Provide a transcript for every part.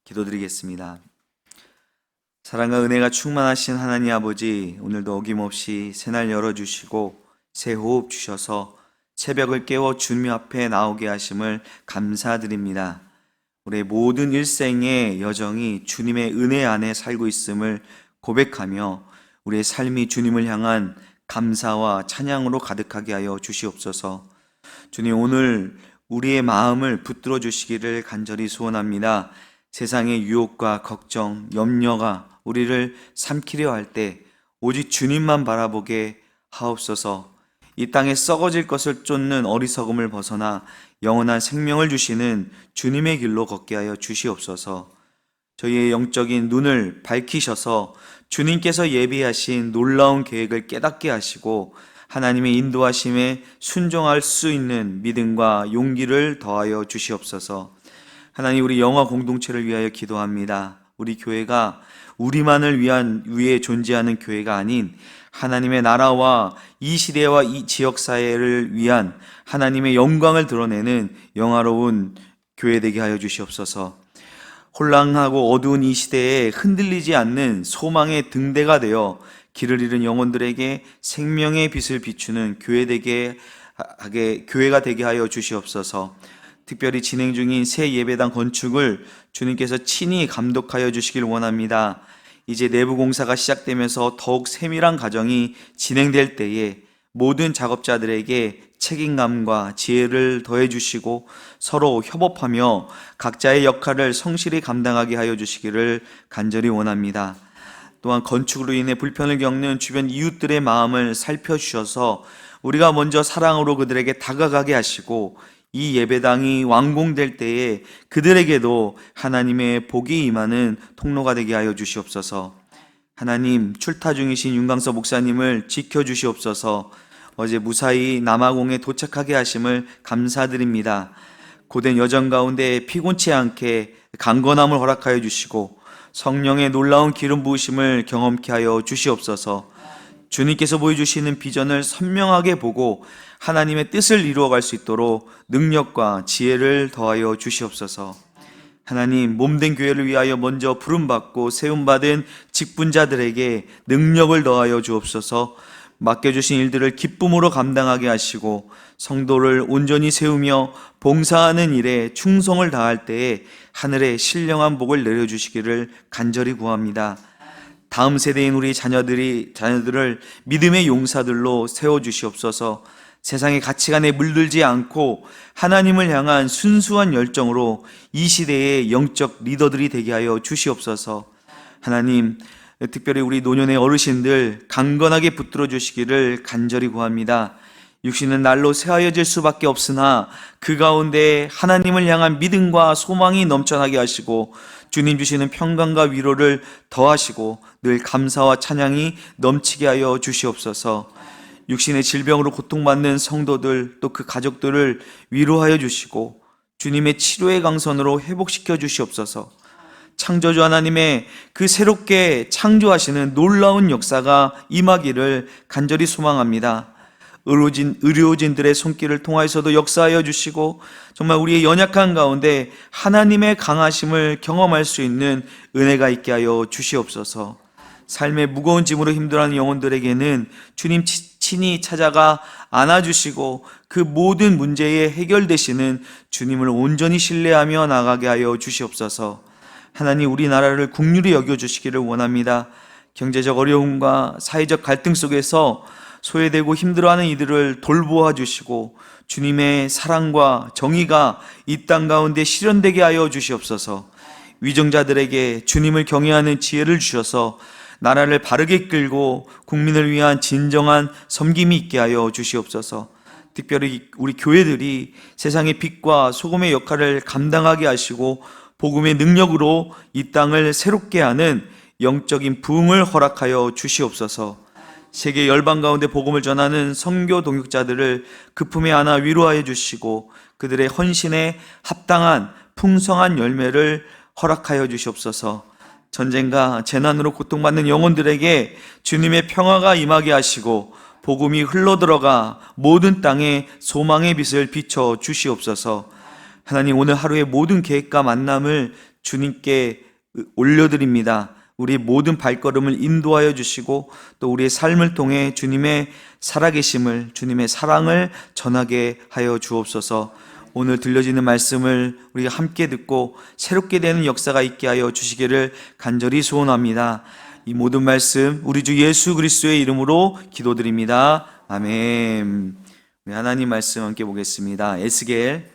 기도드리겠습니다. 사랑과 은혜가 충만하신 하나님 아버지, 오늘도 어김없이 새날 열어주시고 새 호흡 주셔서 새벽을 깨워 주님 앞에 나오게 하심을 감사드립니다. 우리의 모든 일생의 여정이 주님의 은혜 안에 살고 있음을 고백하며 우리의 삶이 주님을 향한 감사와 찬양으로 가득하게 하여 주시옵소서. 주님, 오늘 우리의 마음을 붙들어 주시기를 간절히 소원합니다. 세상의 유혹과 걱정, 염려가 우리를 삼키려 할 때 오직 주님만 바라보게 하옵소서. 이 땅에 썩어질 것을 쫓는 어리석음을 벗어나 영원한 생명을 주시는 주님의 길로 걷게 하여 주시옵소서. 저희의 영적인 눈을 밝히셔서 주님께서 예비하신 놀라운 계획을 깨닫게 하시고 하나님의 인도하심에 순종할 수 있는 믿음과 용기를 더하여 주시옵소서. 하나님, 우리 영화 공동체를 위하여 기도합니다. 우리 교회가 우리만을 위해 존재하는 교회가 아닌 하나님의 나라와 이 시대와 이 지역사회를 위한 하나님의 영광을 드러내는 영화로운 교회 되게 하여 주시옵소서. 혼란하고 어두운 이 시대에 흔들리지 않는 소망의 등대가 되어 길을 잃은 영혼들에게 생명의 빛을 비추는 교회가 되게 하여 주시옵소서. 특별히 진행 중인 새 예배당 건축을 주님께서 친히 감독하여 주시길 원합니다. 이제 내부 공사가 시작되면서 더욱 세밀한 과정이 진행될 때에 모든 작업자들에게 책임감과 지혜를 더해 주시고 서로 협업하며 각자의 역할을 성실히 감당하게 하여 주시기를 간절히 원합니다. 또한 건축으로 인해 불편을 겪는 주변 이웃들의 마음을 살펴주셔서 우리가 먼저 사랑으로 그들에게 다가가게 하시고 이 예배당이 완공될 때에 그들에게도 하나님의 복이 임하는 통로가 되게 하여 주시옵소서. 하나님, 출타 중이신 윤강서 목사님을 지켜주시옵소서. 어제 무사히 남아공에 도착하게 하심을 감사드립니다. 고된 여정 가운데 피곤치 않게 강건함을 허락하여 주시고 성령의 놀라운 기름 부으심을 경험케 하여 주시옵소서. 주님께서 보여주시는 비전을 선명하게 보고 하나님의 뜻을 이루어갈 수 있도록 능력과 지혜를 더하여 주시옵소서. 하나님, 몸된 교회를 위하여 먼저 부름받고 세움받은 직분자들에게 능력을 더하여 주옵소서. 맡겨주신 일들을 기쁨으로 감당하게 하시고 성도를 온전히 세우며 봉사하는 일에 충성을 다할 때에 하늘의 신령한 복을 내려주시기를 간절히 구합니다. 다음 세대인 우리 자녀들을 믿음의 용사들로 세워주시옵소서. 세상의 가치관에 물들지 않고 하나님을 향한 순수한 열정으로 이 시대의 영적 리더들이 되게 하여 주시옵소서. 하나님, 특별히 우리 노년의 어르신들 강건하게 붙들어 주시기를 간절히 구합니다. 육신은 날로 새하여질 수밖에 없으나 그 가운데 하나님을 향한 믿음과 소망이 넘쳐나게 하시고 주님 주시는 평강과 위로를 더하시고 늘 감사와 찬양이 넘치게 하여 주시옵소서. 육신의 질병으로 고통받는 성도들 또 그 가족들을 위로하여 주시고 주님의 치료의 강선으로 회복시켜 주시옵소서. 창조주 하나님의 그 새롭게 창조하시는 놀라운 역사가 임하기를 간절히 소망합니다. 의료진들의 손길을 통하여서도 역사하여 주시고 정말 우리의 연약한 가운데 하나님의 강하심을 경험할 수 있는 은혜가 있게 하여 주시옵소서. 삶의 무거운 짐으로 힘들어하는 영혼들에게는 주님 친히 찾아가 안아주시고 그 모든 문제에 해결되시는 주님을 온전히 신뢰하며 나가게 하여 주시옵소서. 하나님, 우리나라를 긍휼히 여겨주시기를 원합니다. 경제적 어려움과 사회적 갈등 속에서 소외되고 힘들어하는 이들을 돌보아 주시고 주님의 사랑과 정의가 이 땅 가운데 실현되게 하여 주시옵소서. 위정자들에게 주님을 경외하는 지혜를 주셔서 나라를 바르게 끌고 국민을 위한 진정한 섬김이 있게 하여 주시옵소서. 특별히 우리 교회들이 세상의 빛과 소금의 역할을 감당하게 하시고 복음의 능력으로 이 땅을 새롭게 하는 영적인 부흥을 허락하여 주시옵소서. 세계 열방 가운데 복음을 전하는 선교 동역자들을 그 품에 안아 위로하여 주시고 그들의 헌신에 합당한 풍성한 열매를 허락하여 주시옵소서. 전쟁과 재난으로 고통받는 영혼들에게 주님의 평화가 임하게 하시고 복음이 흘러들어가 모든 땅에 소망의 빛을 비춰 주시옵소서. 하나님, 오늘 하루의 모든 계획과 만남을 주님께 올려드립니다. 우리 모든 발걸음을 인도하여 주시고 또 우리의 삶을 통해 주님의 살아계심을, 주님의 사랑을 전하게 하여 주옵소서. 오늘 들려지는 말씀을 우리가 함께 듣고 새롭게 되는 역사가 있게 하여 주시기를 간절히 소원합니다. 이 모든 말씀 우리 주 예수 그리스도의 이름으로 기도드립니다. 아멘. 우리 하나님 말씀 함께 보겠습니다. 에스겔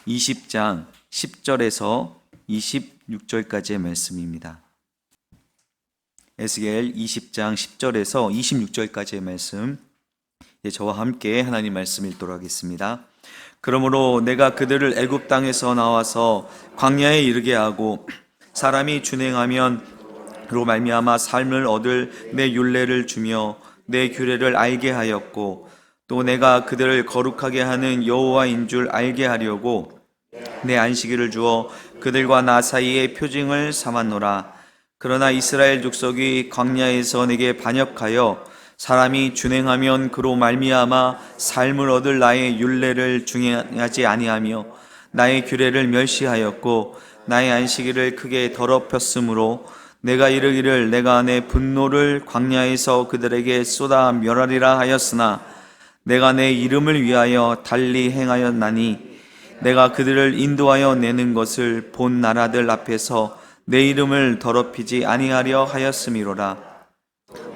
20장 10절에서 26절까지의 말씀입니다. 에스겔 20장 10절에서 26절까지의 말씀, 저와 함께 하나님 말씀 읽도록 하겠습니다. 그러므로 내가 그들을 애굽 땅에서 나와서 광야에 이르게 하고 사람이 준행하면 그로 말미암아 삶을 얻을 내 율례를 주며 내 규례를 알게 하였고 또 내가 그들을 거룩하게 하는 여호와인 줄 알게 하려고 내 안식일을 주어 그들과 나 사이에 표징을 삼았노라. 그러나 이스라엘 족속이 광야에서 내게 반역하여 사람이 준행하면 그로 말미암아 삶을 얻을 나의 율례를 중행하지 아니하며 나의 규례를 멸시하였고 나의 안식일을 크게 더럽혔으므로 내가 이르기를 내가 내 분노를 광야에서 그들에게 쏟아 멸하리라 하였으나 내가 내 이름을 위하여 달리 행하였나니 내가 그들을 인도하여 내는 것을 본 나라들 앞에서 내 이름을 더럽히지 아니하려 하였음이로라.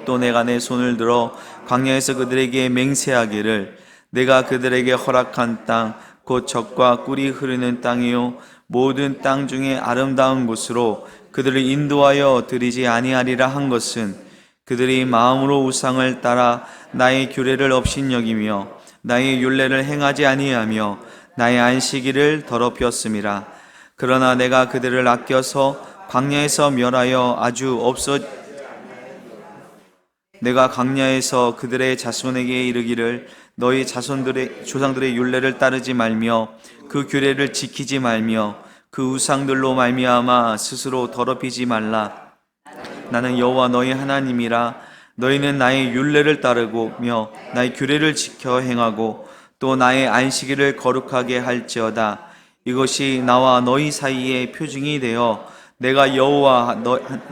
또 내가 내 손을 들어 광야에서 그들에게 맹세하기를 내가 그들에게 허락한 땅 곧 젖과 꿀이 흐르는 땅이요 모든 땅 중에 아름다운 곳으로 그들을 인도하여 드리지 아니하리라 한 것은 그들이 마음으로 우상을 따라 나의 규례를 업신여기며 나의 율례를 행하지 아니하며 나의 안식일을 더럽혔음이라. 그러나 내가 그들을 아껴서 광야에서 멸하여 아주 내가 광야에서 그들의 자손에게 이르기를 너희 자손들의 조상들의 율례를 따르지 말며 그 규례를 지키지 말며 그 우상들로 말미암아 스스로 더럽히지 말라. 나는 여호와 너희 하나님이라. 너희는 나의 율례를 따르고며 나의 규례를 지켜 행하고 또 나의 안식일을 거룩하게 할지어다. 이것이 나와 너희 사이의 표징이 되어 내가 여호와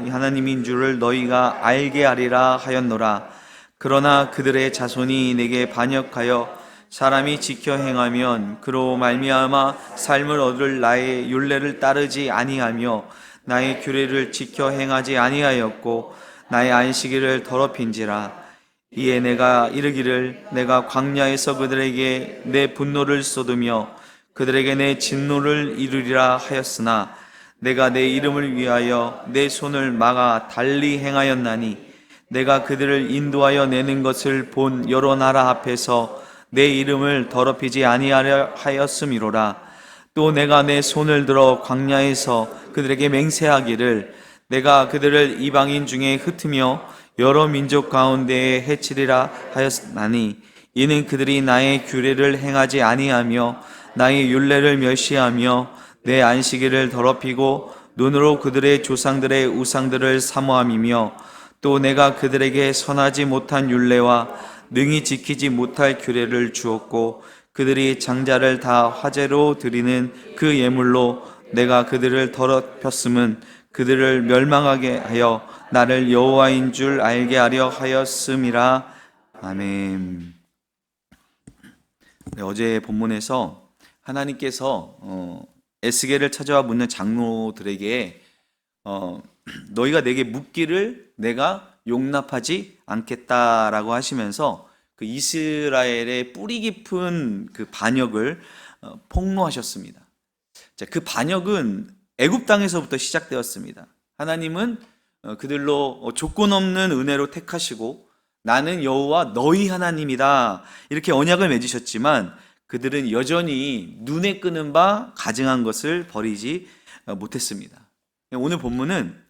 하나님인 줄을 너희가 알게 하리라 하였노라. 그러나 그들의 자손이 내게 반역하여 사람이 지켜 행하면 그로 말미암아 삶을 얻을 나의 율례를 따르지 아니하며 나의 규례를 지켜 행하지 아니하였고 나의 안식일을 더럽힌지라. 이에 내가 이르기를 내가 광야에서 그들에게 내 분노를 쏟으며 그들에게 내 진노를 이루리라 하였으나 내가 내 이름을 위하여 내 손을 막아 달리 행하였나니 내가 그들을 인도하여 내는 것을 본 여러 나라 앞에서 내 이름을 더럽히지 아니하려 하였음이로라. 또 내가 내 손을 들어 광야에서 그들에게 맹세하기를 내가 그들을 이방인 중에 흩으며 여러 민족 가운데에 해치리라 하였나니 이는 그들이 나의 규례를 행하지 아니하며 나의 율례를 멸시하며 내 안식일을 더럽히고 눈으로 그들의 조상들의 우상들을 사모함이며 또 내가 그들에게 선하지 못한 율례와 능히 지키지 못할 규례를 주었고 그들이 장자를 다 화제로 드리는 그 예물로 내가 그들을 더럽혔음은 그들을 멸망하게 하여 나를 여호와인 줄 알게 하려 하였음이라. 아멘. 네, 어제 본문에서 하나님께서 에스겔을 찾아와 묻는 장로들에게 너희가 내게 묻기를 내가 용납하지 않겠다라고 하시면서 그 이스라엘의 뿌리 깊은 그 반역을 폭로하셨습니다. 자, 그 반역은 애굽 땅에서부터 시작되었습니다. 하나님은 그들로 조건 없는 은혜로 택하시고 나는 여호와 너희 하나님이다 이렇게 언약을 맺으셨지만 그들은 여전히 눈에 끄는 바 가증한 것을 버리지 못했습니다. 오늘 본문은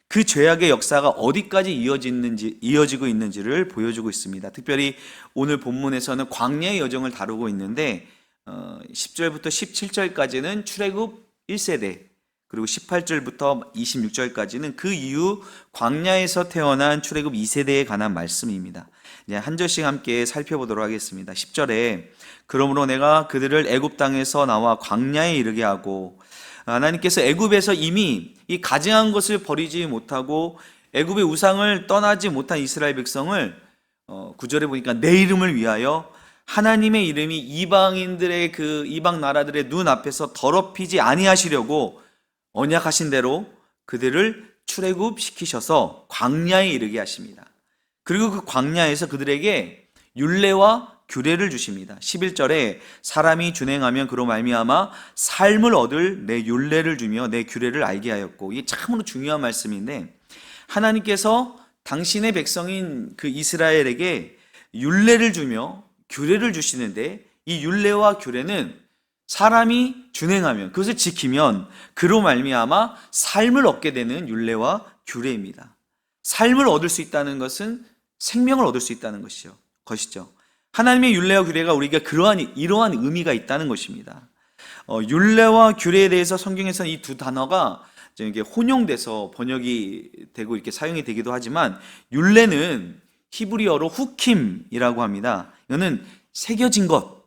그 죄악의 역사가 어디까지 이어지고 있는지를 보여주고 있습니다. 특별히 오늘 본문에서는 광야의 여정을 다루고 있는데 10절부터 17절까지는 출애굽 1세대, 그리고 18절부터 26절까지는 그 이후 광야에서 태어난 출애굽 2세대에 관한 말씀입니다. 이제 한 절씩 함께 살펴보도록 하겠습니다. 10절에 그러므로 내가 그들을 애굽 땅에서 나와 광야에 이르게 하고 하나님께서 애굽에서 이미 이 가증한 것을 버리지 못하고 애굽의 우상을 떠나지 못한 이스라엘 백성을 9절에 보니까 내 이름을 위하여 하나님의 이름이 이방인들의 그 이방 나라들의 눈 앞에서 더럽히지 아니하시려고 언약하신 대로 그들을 출애굽시키셔서 광야에 이르게 하십니다. 그리고 그 광야에서 그들에게 율례와 규례를 주십니다. 11절에 사람이 준행하면 그로 말미암아 삶을 얻을 내 율례를 주며 내 규례를 알게 하였고, 이게 참으로 중요한 말씀인데 하나님께서 당신의 백성인 그 이스라엘에게 율례를 주며 규례를 주시는데, 이 율례와 규례는 사람이 준행하면, 그것을 지키면 그로 말미암아 삶을 얻게 되는 율례와 규례입니다. 삶을 얻을 수 있다는 것은 생명을 얻을 수 있다는 것이죠. 하나님의 율례와 규례가 우리가 이러한 의미가 있다는 것입니다. 율례와 규례에 대해서 성경에서는 이 두 단어가 이게 혼용돼서 번역이 되고 이렇게 사용이 되기도 하지만, 율례는 히브리어로 후킴이라고 합니다. 이거는 새겨진 것,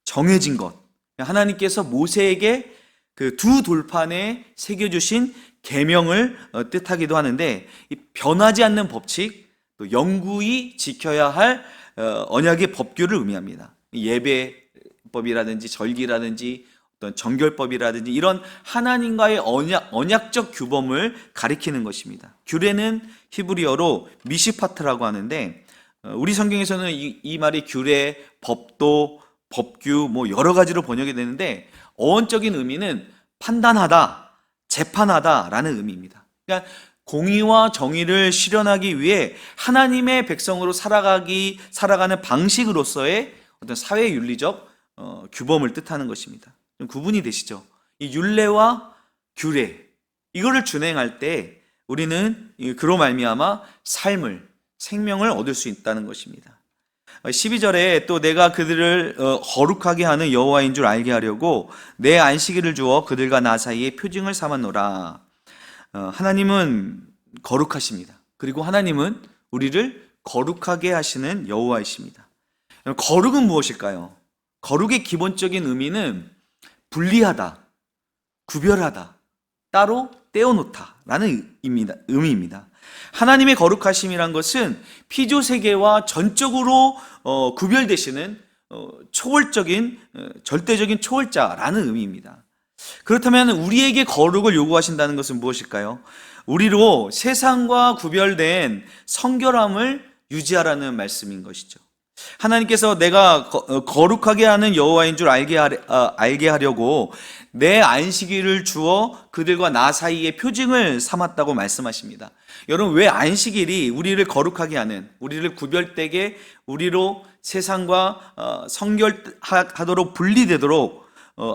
정해진 것. 하나님께서 모세에게 그 두 돌판에 새겨주신 계명을 뜻하기도 하는데, 이 변하지 않는 법칙, 또 영구히 지켜야 할 언약의 법규를 의미합니다. 예배법이라든지 절기라든지 어떤 정결법이라든지 이런 하나님과의 언약적 규범을 가리키는 것입니다. 규례는 히브리어로 미시파트라고 하는데, 우리 성경에서는 이 말이 규례, 법도, 법규 뭐 여러 가지로 번역이 되는데, 어원적인 의미는 판단하다, 재판하다라는 의미입니다. 그러니까 공의와 정의를 실현하기 위해 하나님의 백성으로 살아가는 방식으로서의 어떤 사회 윤리적 규범을 뜻하는 것입니다. 좀 구분이 되시죠? 이 율례와 규례, 이거를 준행할 때 우리는 그로 말미암아 생명을 얻을 수 있다는 것입니다. 12절에 또 내가 그들을 거룩하게 하는 여호와인 줄 알게 하려고 내 안식일을 주어 그들과 나 사이에 표징을 삼았노라. 하나님은 거룩하십니다. 그리고 하나님은 우리를 거룩하게 하시는 여호와이십니다. 거룩은 무엇일까요? 거룩의 기본적인 의미는 분리하다, 구별하다, 따로 떼어놓다라는 의미입니다. 하나님의 거룩하심이란 것은 피조세계와 전적으로 구별되시는 초월적인, 절대적인 초월자라는 의미입니다. 그렇다면 우리에게 거룩을 요구하신다는 것은 무엇일까요? 우리로 세상과 구별된 성결함을 유지하라는 말씀인 것이죠. 하나님께서 내가 거룩하게 하는 여호와인 줄 알게 하려고 내 안식일을 주어 그들과 나 사이에 표징을 삼았다고 말씀하십니다. 여러분, 왜 안식일이 우리를 거룩하게 하는, 우리를 구별되게, 우리로 세상과 성결하도록 분리되도록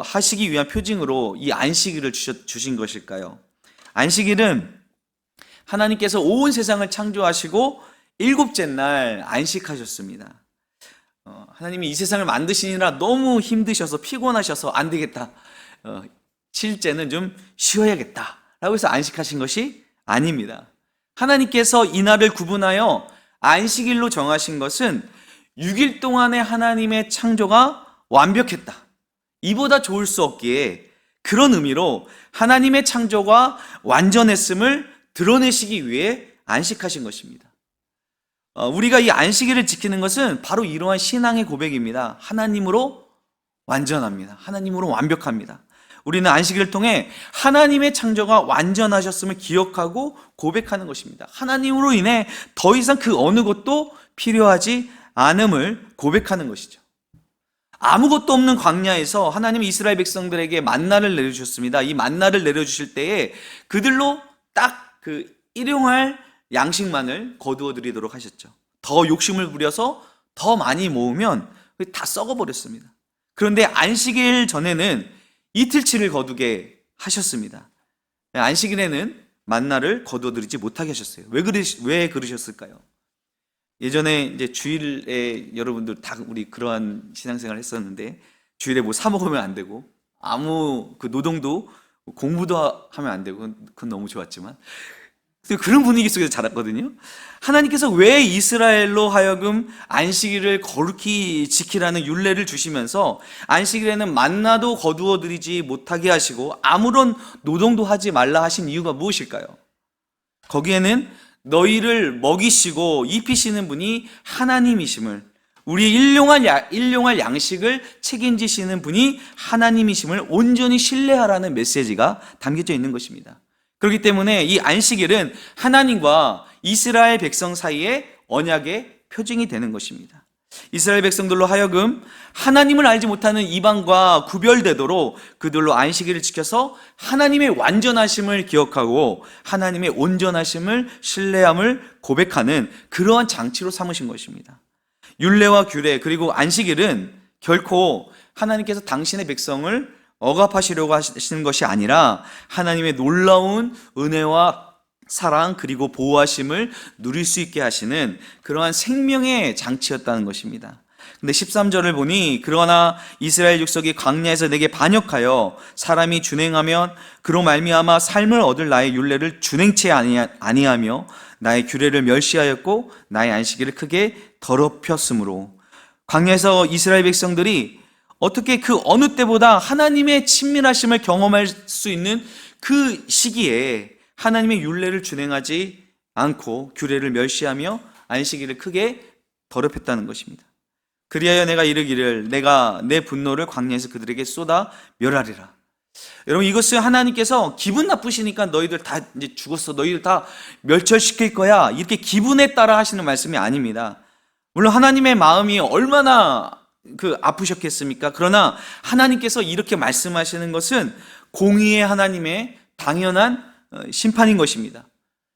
하시기 위한 표징으로 이 안식일을 주신 것일까요? 안식일은 하나님께서 온 세상을 창조하시고 일곱째 날 안식하셨습니다. 하나님이 이 세상을 만드시느라 너무 힘드셔서 피곤하셔서 안 되겠다, 7일째는 좀 쉬어야겠다 라고 해서 안식하신 것이 아닙니다. 하나님께서 이날을 구분하여 안식일로 정하신 것은 6일 동안의 하나님의 창조가 완벽했다, 이보다 좋을 수 없기에 그런 의미로 하나님의 창조가 완전했음을 드러내시기 위해 안식하신 것입니다. 우리가 이 안식일을 지키는 것은 바로 이러한 신앙의 고백입니다. 하나님으로 완전합니다. 하나님으로 완벽합니다. 우리는 안식일을 통해 하나님의 창조가 완전하셨음을 기억하고 고백하는 것입니다. 하나님으로 인해 더 이상 그 어느 것도 필요하지 않음을 고백하는 것이죠. 아무것도 없는 광야에서 하나님이 이스라엘 백성들에게 만나를 내려주셨습니다. 이 만나를 내려주실 때에 그들로 딱 그 일용할 양식만을 거두어 드리도록 하셨죠. 더 욕심을 부려서 더 많이 모으면 다 썩어버렸습니다. 그런데 안식일 전에는 이틀치를 거두게 하셨습니다. 안식일에는 만나를 거두어 드리지 못하게 하셨어요. 왜 그러셨을까요? 예전에 이제 주일에 여러분들 다 우리 그러한 신앙생활을 했었는데, 주일에 뭐 사 먹으면 안 되고, 아무 그 노동도 공부도 하면 안 되고, 그건 너무 좋았지만, 그런 분위기 속에서 자랐거든요. 하나님께서 왜 이스라엘로 하여금 안식일을 거룩히 지키라는 율례를 주시면서 안식일에는 만나도 거두어 드리지 못하게 하시고 아무런 노동도 하지 말라 하신 이유가 무엇일까요? 거기에는 너희를 먹이시고 입히시는 분이 하나님이심을, 우리의 일용할 양식을 책임지시는 분이 하나님이심을 온전히 신뢰하라는 메시지가 담겨져 있는 것입니다. 그렇기 때문에 이 안식일은 하나님과 이스라엘 백성 사이의 언약의 표징이 되는 것입니다. 이스라엘 백성들로 하여금 하나님을 알지 못하는 이방과 구별되도록 그들로 안식일을 지켜서 하나님의 완전하심을 기억하고 하나님의 온전하심을 신뢰함을 고백하는 그러한 장치로 삼으신 것입니다. 율례와 규례 그리고 안식일은 결코 하나님께서 당신의 백성을 억압하시려고 하시는 것이 아니라 하나님의 놀라운 은혜와 사랑 그리고 보호하심을 누릴 수 있게 하시는 그러한 생명의 장치였다는 것입니다. 근데 13절을 보니 그러나 이스라엘 족속이 광야에서 내게 반역하여 사람이 준행하면 그로 말미암아 삶을 얻을 나의 율례를 준행치 아니하며 나의 규례를 멸시하였고 나의 안식일을 크게 더럽혔으므로. 광야에서 이스라엘 백성들이 어떻게 그 어느 때보다 하나님의 친밀하심을 경험할 수 있는 그 시기에 하나님의 율례를 준행하지 않고 규례를 멸시하며 안식일을 크게 더럽혔다는 것입니다. 그리하여 내가 이르기를 내가 내 분노를 광야에서 그들에게 쏟아 멸하리라. 여러분, 이것을 하나님께서 기분 나쁘시니까 너희들 다 이제 죽었어, 너희들 다 멸절시킬 거야, 이렇게 기분에 따라 하시는 말씀이 아닙니다. 물론 하나님의 마음이 얼마나 아프셨겠습니까? 그러나 하나님께서 이렇게 말씀하시는 것은 공의의 하나님의 당연한 심판인 것입니다.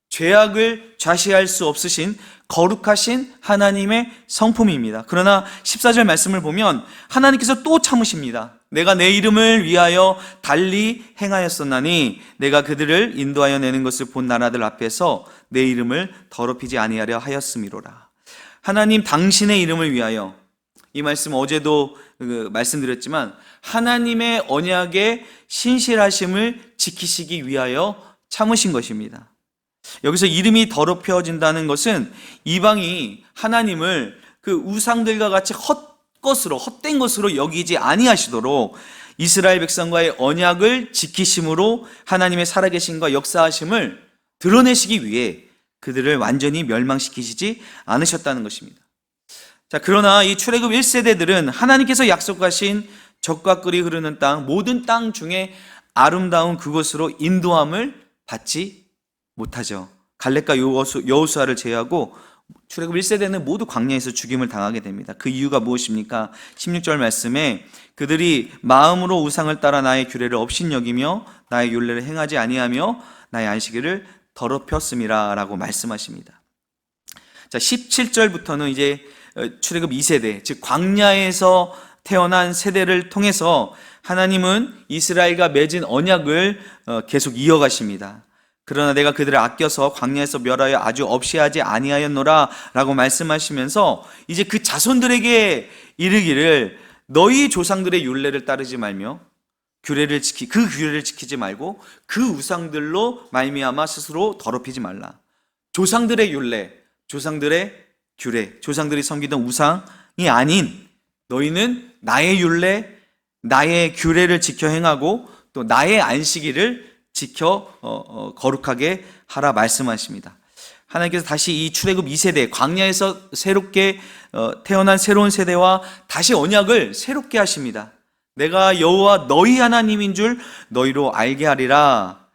죄악을 좌시할 수 없으신 거룩하신 하나님의 성품입니다. 그러나 14절 말씀을 보면 하나님께서 또 참으십니다. 내가 내 이름을 위하여 달리 행하였었나니 내가 그들을 인도하여 내는 것을 본 나라들 앞에서 내 이름을 더럽히지 아니하려 하였음이로라. 하나님 당신의 이름을 위하여, 이 말씀 어제도 말씀드렸지만 하나님의 언약의 신실하심을 지키시기 위하여 참으신 것입니다. 여기서 이름이 더럽혀진다는 것은 이방이 하나님을 그 우상들과 같이 헛된 것으로 여기지 아니하시도록 이스라엘 백성과의 언약을 지키심으로 하나님의 살아계심과 역사하심을 드러내시기 위해 그들을 완전히 멸망시키시지 않으셨다는 것입니다. 자, 그러나 이 출애굽 1세대들은 하나님께서 약속하신 젖과 꿀이 흐르는 땅, 모든 땅 중에 아름다운 그곳으로 인도함을 받지 못하죠. 갈렙과 여호수아를 제외하고 출애굽 1세대는 모두 광야에서 죽임을 당하게 됩니다. 그 이유가 무엇입니까? 16절 말씀에 그들이 마음으로 우상을 따라 나의 규례를 업신여기며 나의 율례를 행하지 아니하며 나의 안식일을 더럽혔음이라 라고 말씀하십니다. 자, 17절부터는 이제 출애굽 2세대, 즉 광야에서 태어난 세대를 통해서 하나님은 이스라엘과 맺은 언약을 계속 이어가십니다. 그러나 내가 그들을 아껴서 광야에서 멸하여 아주 없이 하지 아니하였노라 라고 말씀하시면서 이제 그 자손들에게 이르기를 너희 조상들의 율례를 따르지 말며 그 규례를 지키지 말고 그 우상들로 말미암아 스스로 더럽히지 말라. 조상들의 율례, 조상들의 규례, 조상들이 섬기던 우상이 아닌 너희는 나의 율례, 나의 규례를 지켜 행하고 또 나의 안식일을 지켜 거룩하게 하라 말씀하십니다. 하나님께서 다시 이 출애굽 2세대, 광야에서 새롭게 태어난 새로운 세대와 다시 언약을 새롭게 하십니다. 내가 여호와 너희 하나님인 줄 너희로 알게 하리라.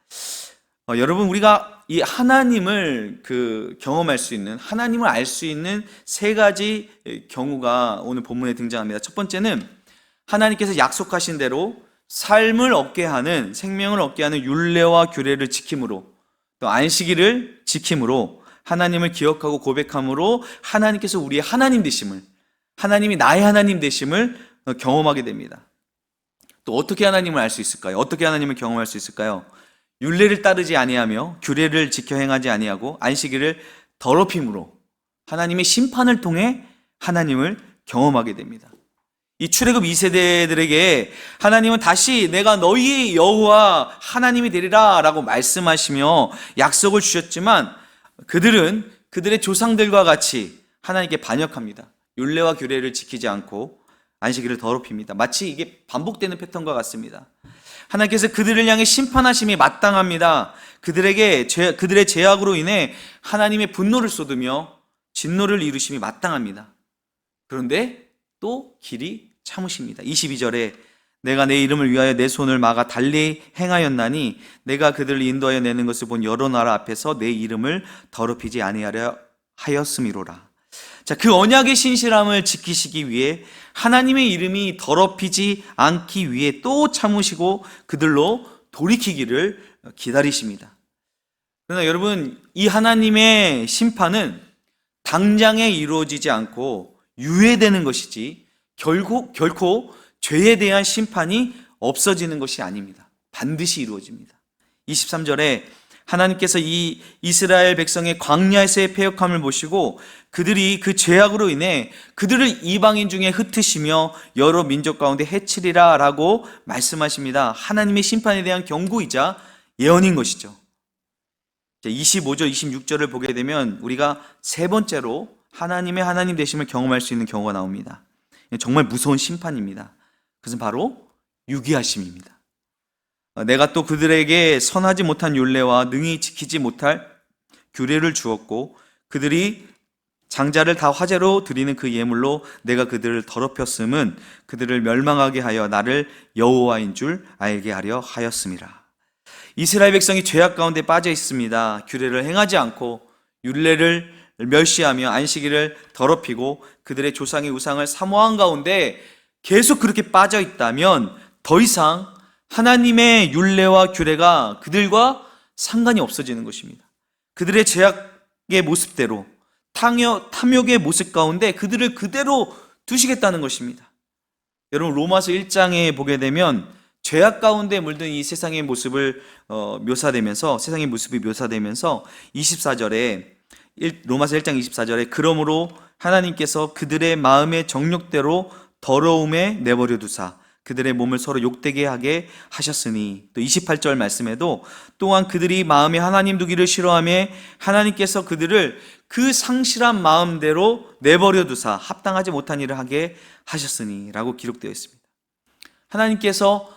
여러분, 우리가 이 하나님을 경험할 수 있는, 하나님을 알 수 있는 세 가지 경우가 오늘 본문에 등장합니다. 첫 번째는 하나님께서 약속하신 대로 삶을 얻게 하는, 생명을 얻게 하는 율례와 규례를 지킴으로, 또 안식일을 지킴으로, 하나님을 기억하고 고백함으로 하나님께서 우리의 하나님 되심을, 하나님이 나의 하나님 되심을 경험하게 됩니다. 또 어떻게 하나님을 알 수 있을까요? 어떻게 하나님을 경험할 수 있을까요? 율례를 따르지 아니하며 규례를 지켜 행하지 아니하고 안식일을 더럽힘으로 하나님의 심판을 통해 하나님을 경험하게 됩니다. 이 출애굽 2세대들에게 하나님은 다시 내가 너희 여호와 하나님이 되리라 라고 말씀하시며 약속을 주셨지만 그들은 그들의 조상들과 같이 하나님께 반역합니다. 율례와 규례를 지키지 않고 안식일을 더럽힙니다. 마치 이게 반복되는 패턴과 같습니다. 하나님께서 그들을 향해 심판하심이 마땅합니다. 그들의 죄악으로 인해 하나님의 분노를 쏟으며 진노를 이루심이 마땅합니다. 그런데 또 길이 참으십니다. 22절에 내가 내 이름을 위하여 내 손을 막아 달리 행하였나니 내가 그들을 인도하여 내는 것을 본 여러 나라 앞에서 내 이름을 더럽히지 아니하려 하였음이로라. 자, 그 언약의 신실함을 지키시기 위해 하나님의 이름이 더럽히지 않기 위해 또 참으시고 그들로 돌이키기를 기다리십니다. 그러나 여러분, 이 하나님의 심판은 당장에 이루어지지 않고 유예되는 것이지 결코 죄에 대한 심판이 없어지는 것이 아닙니다. 반드시 이루어집니다. 23절에 하나님께서 이 이스라엘 백성의 광야에서의 패역함을 보시고 그들이 그 죄악으로 인해 그들을 이방인 중에 흩으시며 여러 민족 가운데 해치리라 라고 말씀하십니다. 하나님의 심판에 대한 경고이자 예언인 것이죠. 25절, 26절을 보게 되면 우리가 세 번째로 하나님의 하나님 되심을 경험할 수 있는 경우가 나옵니다. 정말 무서운 심판입니다. 그것은 바로 유기하심입니다. 내가 또 그들에게 선하지 못한 율례와 능히 지키지 못할 규례를 주었고 그들이 장자를 다 화제로 드리는 그 예물로 내가 그들을 더럽혔음은 그들을 멸망하게 하여 나를 여호와인 줄 알게 하려 하였음이라. 이스라엘 백성이 죄악 가운데 빠져 있습니다. 규례를 행하지 않고 율례를 멸시하며 안식일을 더럽히고 그들의 조상의 우상을 사모한 가운데 계속 그렇게 빠져 있다면 더 이상 하나님의 율례와 규례가 그들과 상관이 없어지는 것입니다. 그들의 죄악의 모습대로 탐욕의 모습 가운데 그들을 그대로 두시겠다는 것입니다. 여러분, 로마서 1장에 보게 되면 죄악 가운데 물든 이 세상의 모습을 세상의 모습이 묘사되면서 24절에 로마서 1장 24절에 그러므로 하나님께서 그들의 마음의 정욕대로 더러움에 내버려 두사 그들의 몸을 서로 욕되게 하게 하셨으니, 또 28절 말씀에도 또한 그들이 마음에 하나님 두기를 싫어하며 하나님께서 그들을 그 상실한 마음대로 내버려 두사 합당하지 못한 일을 하게 하셨으니 라고 기록되어 있습니다. 하나님께서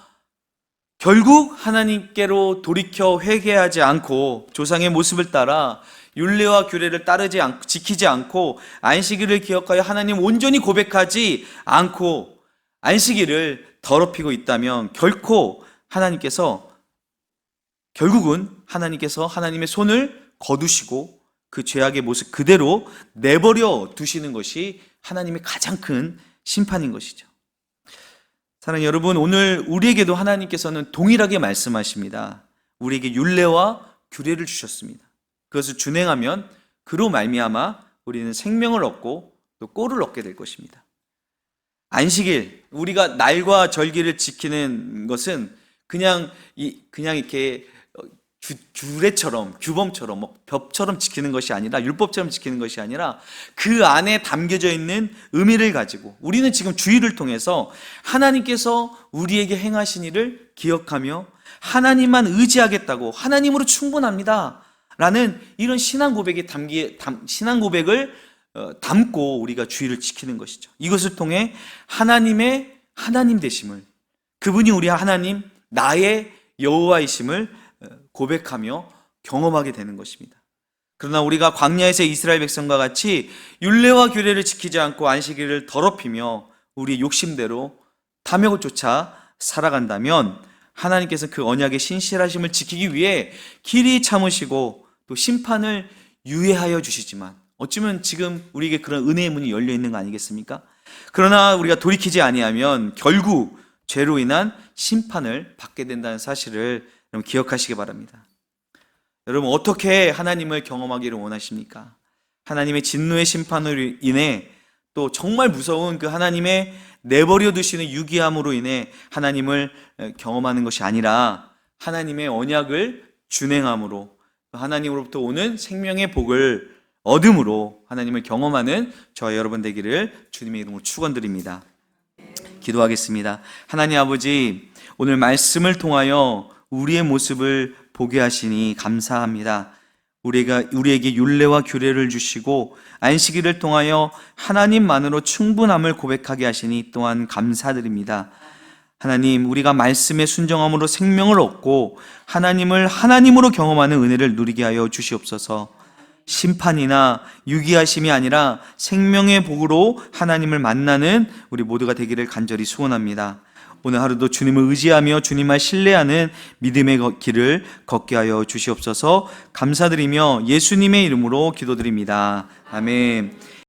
결국 하나님께로 돌이켜 회개하지 않고 조상의 모습을 따라 율례와 규례를 지키지 않고 안식일을 기억하여 하나님 온전히 고백하지 않고 안식일을 더럽히고 있다면 결국은 하나님께서 하나님의 손을 거두시고 그 죄악의 모습 그대로 내버려 두시는 것이 하나님의 가장 큰 심판인 것이죠. 사랑하는 여러분, 오늘 우리에게도 하나님께서는 동일하게 말씀하십니다. 우리에게 율례와 규례를 주셨습니다. 그것을 준행하면 그로 말미암아 우리는 생명을 얻고 또 꼴을 얻게 될 것입니다. 안식일, 우리가 날과 절기를 지키는 것은 그냥 이렇게 규례처럼, 규범처럼, 법처럼 지키는 것이 아니라, 율법처럼 지키는 것이 아니라 그 안에 담겨져 있는 의미를 가지고 우리는 지금 주일을 통해서 하나님께서 우리에게 행하신 일을 기억하며 하나님만 의지하겠다고, 하나님으로 충분합니다 라는 이런 신앙 고백을 담고 우리가 주일을 지키는 것이죠. 이것을 통해 하나님의 하나님 되심을, 그분이 우리 하나님, 나의 여호와이심을 고백하며 경험하게 되는 것입니다. 그러나 우리가 광야에서 이스라엘 백성과 같이 율례와 규례를 지키지 않고 안식일을 더럽히며 우리 욕심대로 탐욕을 쫓아 살아간다면 하나님께서 그 언약의 신실하심을 지키기 위해 길이 참으시고 또 심판을 유예하여 주시지만, 어쩌면 지금 우리에게 그런 은혜의 문이 열려 있는 거 아니겠습니까? 그러나 우리가 돌이키지 아니하면 결국 죄로 인한 심판을 받게 된다는 사실을 여러분 기억하시기 바랍니다. 여러분, 어떻게 하나님을 경험하기를 원하십니까? 하나님의 진노의 심판으로 인해 또 정말 무서운 그 하나님의 내버려 두시는 유기함으로 인해 하나님을 경험하는 것이 아니라 하나님의 언약을 준행함으로 하나님으로부터 오는 생명의 복을 얻음으로 하나님을 경험하는 저와 여러분 되기를 주님의 이름으로 축원드립니다. 기도하겠습니다. 하나님 아버지, 오늘 말씀을 통하여 우리의 모습을 보게 하시니 감사합니다. 우리에게 율례와 규례를 주시고 안식일을 통하여 하나님만으로 충분함을 고백하게 하시니 또한 감사드립니다. 하나님, 우리가 말씀에 순종함으로 생명을 얻고 하나님을 하나님으로 경험하는 은혜를 누리게 하여 주시옵소서. 심판이나 유기하심이 아니라 생명의 복으로 하나님을 만나는 우리 모두가 되기를 간절히 소원합니다. 오늘 하루도 주님을 의지하며 주님을 신뢰하는 믿음의 길을 걷게 하여 주시옵소서. 감사드리며 예수님의 이름으로 기도드립니다. 아멘.